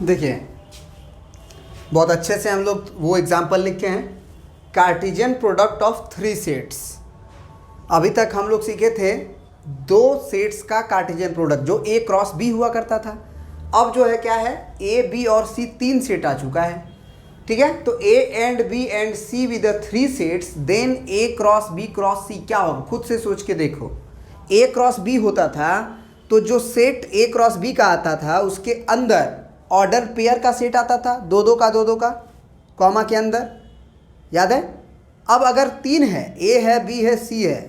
देखिए बहुत अच्छे से हम लोग वो एग्जाम्पल लिखे हैं, Cartesian product of three sets. अभी तक हम लोग सीखे थे दो सेट्स का कार्टेशियन प्रोडक्ट जो ए क्रॉस बी हुआ करता था। अब जो है क्या है, ए बी और सी तीन सेट आ चुका है, ठीक है। तो A and B and C with the three sets, then A cross C क्या होगा, खुद से सोच के देखो। ए क्रॉस बी होता था तो जो सेट ए क्रॉस बी का आता था उसके अंदर ऑर्डर पेयर का सेट आता था, दो दो का कॉमा के अंदर, याद है। अब अगर तीन है, ए है बी है सी है,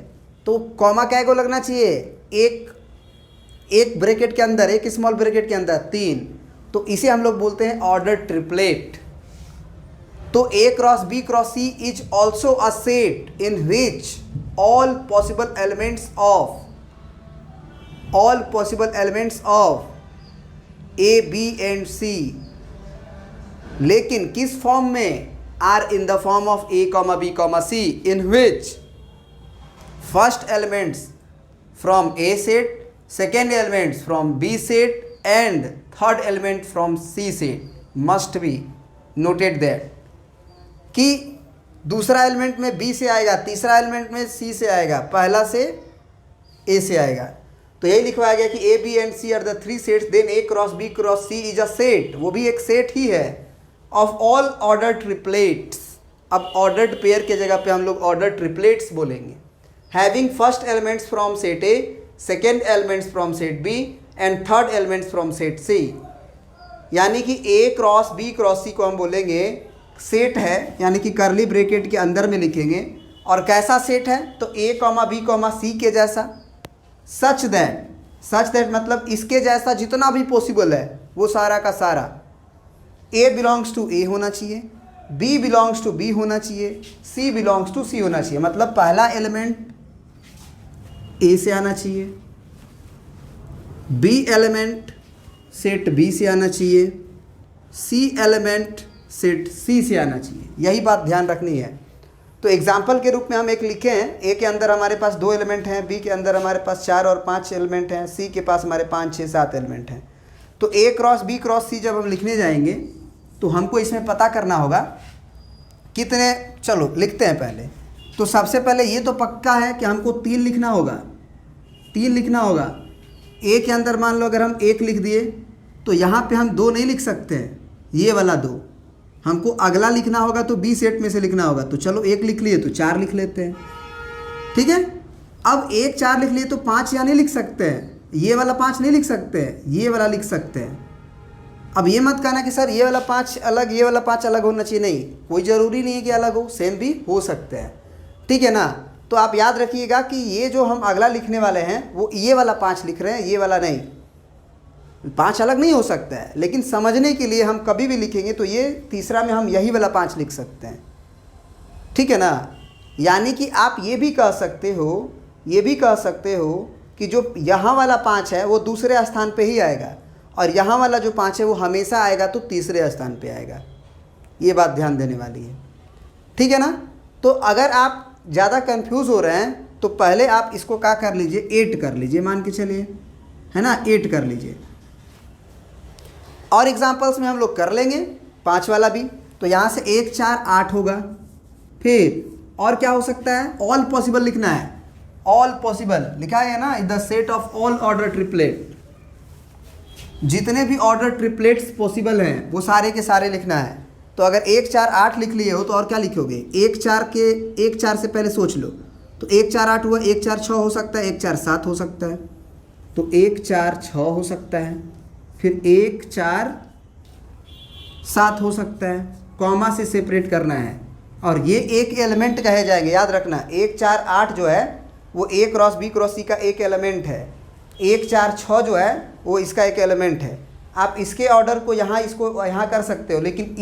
तो कॉमा क्या को लगना चाहिए, एक ब्रैकेट के अंदर, एक स्मॉल ब्रैकेट के अंदर तीन। तो इसे हम लोग बोलते हैं ऑर्डर ट्रिपलेट। तो A cross C is also a set in which all possible elements of A B and C, लेकिन किस फॉर्म में, are in the form of A comma B comma C, in which first elements from A set, second elements from B set and third element from C set must be noted that, कि दूसरा element में B से आएगा, तीसरा element में सी से आएगा, पहला से ए से आएगा। तो यही लिखवाया गया कि A B and C are the three sets, then A cross C is a set, वो भी एक सेट ही है, ऑफ ऑल ऑर्डर ट्रिपलेट्स। अब ऑर्डर्ड पेयर के जगह पे हम लोग ऑर्डर ट्रिपलेट्स बोलेंगे। Having first elements from set A, second elements from set B and third elements from set C. यानी कि ए क्रॉस सी को हम बोलेंगे सेट है, यानी कि करली ब्रैकेट के अंदर में लिखेंगे। और कैसा सेट है, तो ए कॉमा बी कॉमा सी के जैसा, सच दैट मतलब इसके जैसा जितना भी पॉसिबल है वो सारा का सारा ए बिलोंग्स टू ए होना चाहिए, बी बिलोंग्स टू बी होना चाहिए, सी बिलोंग्स टू सी होना चाहिए। मतलब पहला एलिमेंट ए से आना चाहिए, बी एलिमेंट सेट बी से आना चाहिए, सी एलिमेंट सेट सी से आना चाहिए। यही बात ध्यान रखनी है। तो एग्जाम्पल के रूप में हम एक लिखे हैं, ए के अंदर हमारे पास 2 एलिमेंट हैं, बी के अंदर हमारे पास 4 और 5 एलिमेंट हैं, सी के पास हमारे 5, 6, 7 एलिमेंट हैं। तो ए क्रॉस सी जब हम लिखने जाएंगे तो हमको इसमें पता करना होगा कितने, चलो लिखते हैं पहले। तो सबसे पहले ये तो पक्का है कि हमको 3 लिखना होगा, 3 लिखना होगा। ए के अंदर मान लो अगर हम 1 लिख दिए तो यहाँ पे हम 2 नहीं लिख सकते हैं, ये वाला 2 हमको अगला लिखना होगा, तो बी सेट में से लिखना होगा। तो चलो 1 लिख लिए तो 4 लिख लेते हैं, ठीक है। अब 1 4 लिख लिए तो 5 यहाँ नहीं लिख सकते हैं, ये वाला 5 नहीं लिख सकते हैं, ये वाला लिख सकते हैं। अब ये मत कहना कि सर ये वाला 5 अलग, ये वाला 5 अलग होना चाहिए, नहीं, कोई ज़रूरी नहीं है कि अलग हो, सेम भी हो सकते हैं, ठीक है ना। तो आप याद रखिएगा कि ये जो हम अगला लिखने वाले हैं वो ये वाला 5 लिख रहे हैं, ये वाला नहीं। 5 अलग नहीं हो सकता है, लेकिन समझने के लिए हम कभी भी लिखेंगे तो ये तीसरा में हम यही वाला 5 लिख सकते हैं, ठीक है ना। यानी कि आप ये भी कह सकते हो कि जो यहाँ वाला 5 है वो दूसरे स्थान पे ही आएगा, और यहाँ वाला जो 5 है वो हमेशा आएगा तो तीसरे स्थान पे आएगा। ये बात ध्यान देने वाली है, ठीक है ना। तो अगर आप ज़्यादा कंफ्यूज हो रहे हैं तो पहले आप इसको क्या कर लीजिए, 8 कर लीजिए, मान के चलिए, है ना, 8 कर लीजिए। और एग्जाम्पल्स में हम लोग कर लेंगे 5 वाला भी। तो यहाँ से 1 4 8 होगा। फिर और क्या हो सकता है, ऑल पॉसिबल लिखना है, ऑल पॉसिबल लिखा है ना, the set of all order triplet, जितने भी ऑर्डर ट्रिपलेट्स पॉसिबल हैं वो सारे के सारे लिखना है। तो अगर 1 4 8 लिख लिए हो तो और क्या लिखोगे, 1 4 से पहले सोच लो, तो 1 4 8 हुआ, 1 4 6 हो सकता है, 1 4 7 हो सकता है, तो 1 4 6 हो सकता है, फिर 1 4 7 हो सकता है, कॉमा से सेपरेट करना है, और ये एक एलिमेंट कहे जाएंगे, याद रखना। 1 4 8 जो है वो ए क्रॉस सी का एक एलिमेंट है, 1 4 6 जो है वो इसका एक एलिमेंट है। आप इसके ऑर्डर को इसको यहाँ कर सकते हो, लेकिन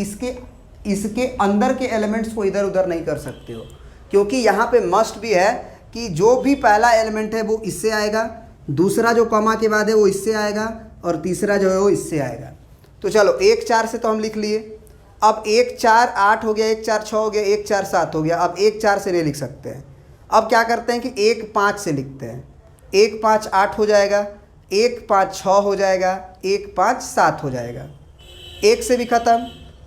इसके अंदर के एलिमेंट्स को इधर उधर नहीं कर सकते हो, क्योंकि यहाँ पे मस्ट भी है कि जो भी पहला एलिमेंट है वो इससे आएगा, दूसरा जो कॉमा के बाद है वो इससे आएगा, और तीसरा जो है वो इससे आएगा। तो चलो 1 4 से तो हम लिख लिए। अब 1 4 8 हो गया, 1 4 6 हो गया, 1 4 7 हो गया। अब 1 4 से नहीं लिख सकते हैं। अब क्या करते हैं कि 1 5 से लिखते हैं। 1 5 8 हो जाएगा, 1 5 6 हो जाएगा, 1 5 7 हो जाएगा। 1 से भी ख़त्म,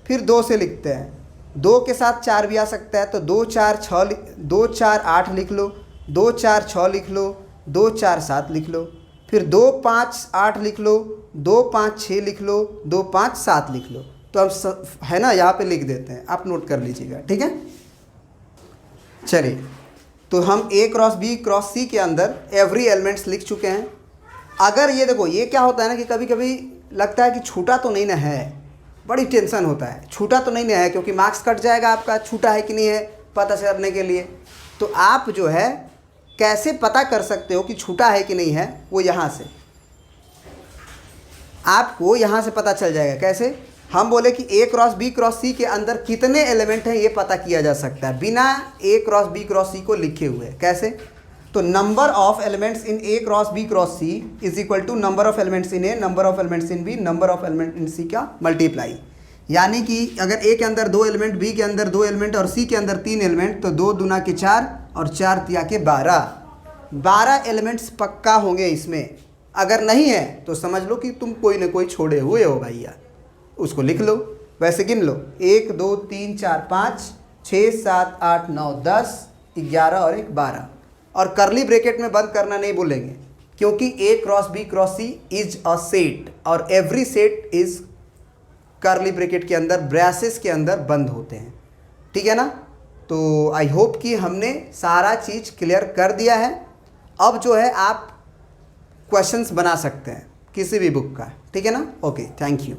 फिर 2 से लिखते हैं, 2 के साथ 4 भी आ सकता है, तो 2 4 6 2 4 8 लिख लो, 2 4 6 लिख लो, 2 4 7 लिख लो, फिर 2 5 8 लिख लो, 2 5 6 लिख लो, 2 5 7 लिख लो। तो हम है ना यहाँ पे लिख देते हैं, आप नोट कर लीजिएगा, ठीक है। चलिए, तो हम A cross B cross C के अंदर एवरी एलिमेंट्स लिख चुके हैं। अगर ये देखो, ये क्या होता है ना कि कभी कभी लगता है कि छूटा तो नहीं ना है, बड़ी टेंशन होता है, छूटा तो नहीं ना है, क्योंकि मार्क्स कट जाएगा आपका, छूटा है कि नहीं है पता करने के लिए। तो आप जो है कैसे पता कर सकते हो कि छूटा है कि नहीं है, वो यहाँ से आपको यहाँ से पता चल जाएगा। कैसे? हम बोले कि A cross B cross C के अंदर कितने एलिमेंट हैं, ये पता किया जा सकता है बिना A cross B cross C को लिखे हुए। कैसे? तो number of elements in A cross B cross C is equal to number of elements in A, number of elements in B, number of element in C का multiply. यानी कि अगर A के अंदर 2 एलिमेंट, B के अंदर 2 element और C के अंदर 3 एलिमेंट, तो 2 दूना के 4 और 4 तिया के 12 एलिमेंट्स पक्का होंगे इसमें। अगर नहीं है तो समझ लो कि तुम कोई ना कोई छोड़े हुए हो भैया, उसको लिख लो, वैसे गिन लो, 1 2 3 4 5 6 7 8 9 10 11 और 1 12, और करली ब्रैकेट में बंद करना नहीं भूलेंगे, क्योंकि A cross B cross C is a set और every set is curly bracket के अंदर, ब्रैसेस के अंदर बंद होते हैं, ठीक है ना। तो आई होप कि हमने सारा चीज़ क्लियर कर दिया है। अब जो है आप क्वेश्चंस बना सकते हैं किसी भी बुक का, ठीक है ना। Okay, thank you.